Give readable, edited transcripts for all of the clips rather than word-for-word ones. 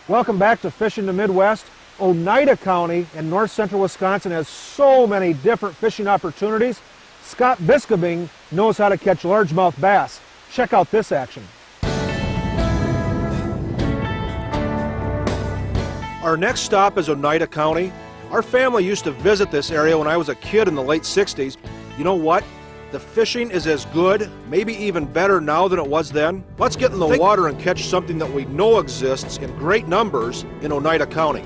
Welcome back to Fishing the Midwest. Oneida County in north central Wisconsin has so many different fishing opportunities. Scott Biskobing knows how to catch largemouth bass. Check out this action. Our next stop is Oneida County. Our family used to visit this area when I was a kid in the late 60s. You know what? The fishing is as good, maybe even better now than it was then. Let's get in the water and catch something that we know exists in great numbers in Oneida County.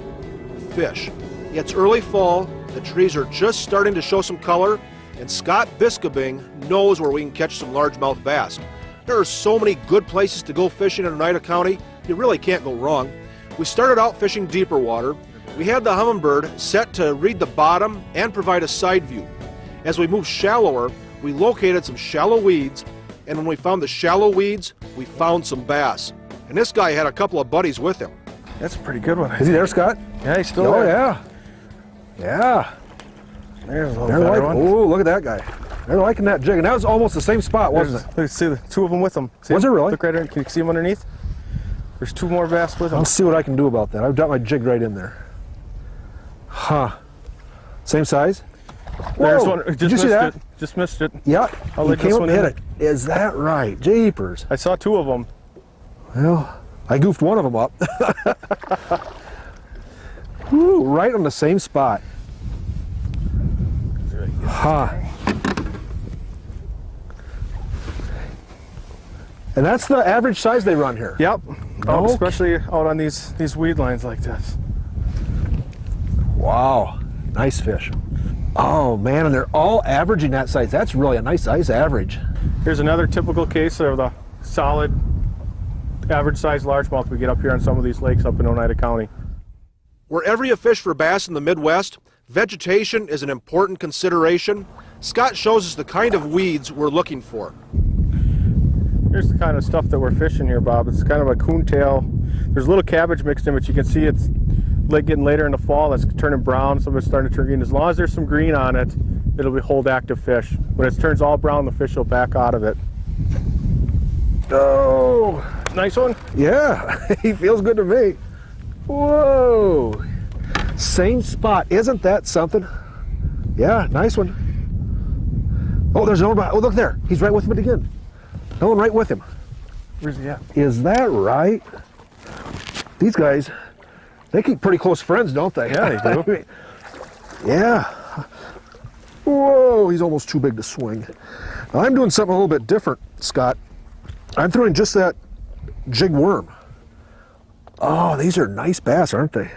Fish. It's early fall, the trees are just starting to show some color, and Scott Biskobing knows where we can catch some largemouth bass. There are so many good places to go fishing in Oneida County, you really can't go wrong. We started out fishing deeper water. We had the Humminbird set to read the bottom and provide a side view. As we moved shallower, we located some shallow weeds, and when we found the shallow weeds, we found some bass. And this guy had a couple of buddies with him. That's a pretty good one. Is he there, Scott? Yeah, he's still there. Oh, yeah. Yeah. There's a little better one. Oh, look at that guy. They're liking that jig. And that was almost the same spot, wasn't it? Let's see the two of them with them. See was it really? Look right there. Can you see them underneath? There's two more bass with them. I'll see what I can do about that. I've got my jig right in there. Huh. Same size? There's one. Did you see that? Just missed it. Yeah. I'll He let came this up one and hit in. it. Is that right? Jeepers. I saw two of them. Well, I goofed one of them up. Woo, right on the same spot. Huh. And that's the average size they run here? Yep. No. Especially out on these weed lines like this. Wow. Nice fish. Oh man, and they're all averaging that size. That's really a nice size average. Here's another typical case of the solid average size largemouth we get up here on some of these lakes up in Oneida County. Wherever you fish for bass in the Midwest, vegetation is an important consideration. Scott shows us the kind of weeds we're looking for. Here's the kind of stuff that we're fishing here, Bob. It's kind of a coontail. There's a little cabbage mixed in, but you can see it's getting later in the fall. It's turning brown, some of it's starting to turn green. As long as there's some green on it, it'll hold active fish. When it turns all brown, the fish will back out of it. Oh, nice one. Yeah, he feels good to me. Whoa, same spot. Isn't that something? Yeah, nice one. Oh, there's another one. Oh, look there. He's right with him again. No one right with him. Where's he at? Is that right? These guys, they keep pretty close friends, don't they? Yeah, they do. I mean, yeah. Whoa, he's almost too big to swing. Now, I'm doing something a little bit different, Scott. I'm throwing just that jig worm. Oh, these are nice bass, aren't they?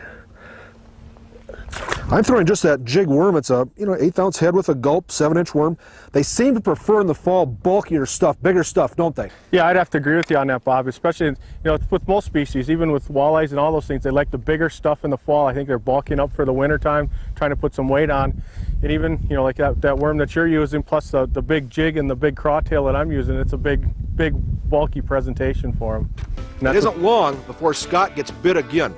I'm throwing just that jig worm. It's a 1/8 ounce head with a gulp, 7-inch worm. They seem to prefer in the fall bulkier stuff, bigger stuff, don't they? Yeah, I'd have to agree with you on that, Bob. Especially with most species, even with walleyes and all those things, they like the bigger stuff in the fall. I think they're bulking up for the winter time, trying to put some weight on. And even like that worm that you're using, plus the big jig and the big crawtail that I'm using, it's a big bulky presentation for them. It isn't long before Scott gets bit again.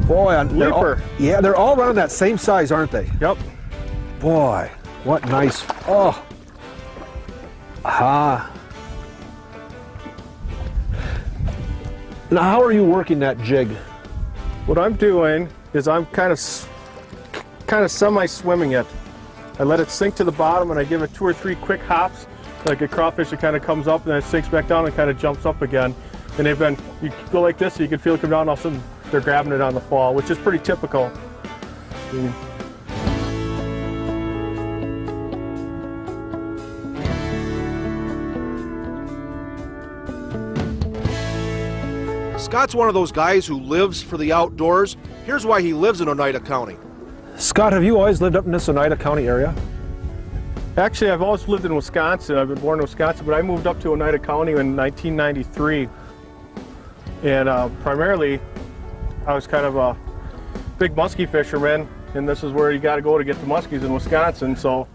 Boy, they're all around that same size, aren't they? Yep. Boy, what nice. Oh. Ah. Now, how are you working that jig? What I'm doing is I'm kind of semi-swimming it. I let it sink to the bottom and I give it 2 or 3 quick hops. Like a crawfish, it kind of comes up and then it sinks back down and kind of jumps up again. And you go like this so you can feel it come down, all of a sudden they're grabbing it on the fall, which is pretty typical. Scott's one of those guys who lives for the outdoors. Here's why he lives in Oneida County. Scott, have you always lived up in this Oneida County area? Actually, I've always lived in Wisconsin. I've been born in Wisconsin, but I moved up to Oneida County in 1993. And primarily, I was kind of a big muskie fisherman, and this is where you got to go to get the muskies in Wisconsin. So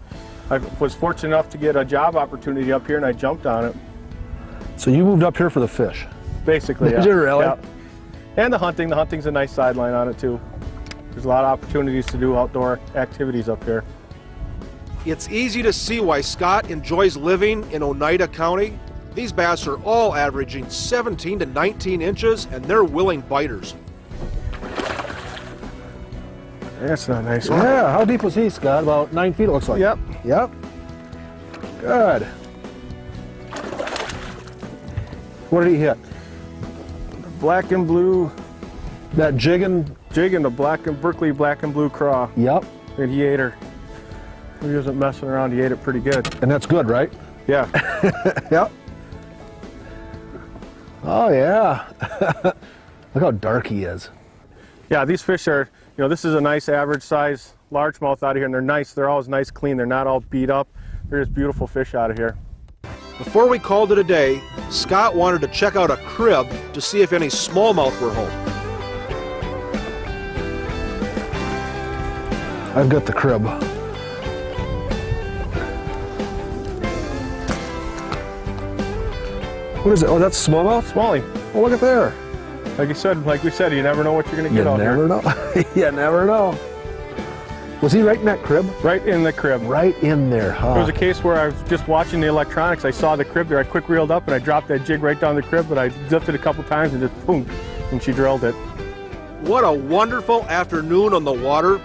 I was fortunate enough to get a job opportunity up here, and I jumped on it. So you moved up here for the fish? Basically, Did you really? Yeah. And the hunting. The hunting's a nice sideline on it, too. There's a lot of opportunities to do outdoor activities up here. It's easy to see why Scott enjoys living in Oneida County. These bass are all averaging 17 to 19 inches, and they're willing biters. That's not a nice one. Yeah, how deep was he, Scott? About 9 feet, it looks like. Yep. Yep. Good. What did he hit? Black and blue. That jigging? Jigging the Berkeley black and blue craw. Yep. And he ate her. He wasn't messing around, he ate it pretty good. And that's good, right? Yeah. Yep. Oh, yeah. Look how dark he is. Yeah, these fish are, you know, this is a nice average size largemouth out of here, and they're nice. They're always nice, clean. They're not all beat up. They're just beautiful fish out of here. Before we called it a day, Scott wanted to check out a crib to see if any smallmouth were home. I've got the crib. What is it? Oh, that's smallmouth? Smallie. Oh, look at there. Like we said, you never know what you're going to get out here. You never know. You never know. Was he right in that crib? Right in the crib. Right in there, huh? There was a case where I was just watching the electronics. I saw the crib there. I quick reeled up and I dropped that jig right down the crib, but I zipped it a couple times and just boom, and she drilled it. What a wonderful afternoon on the water.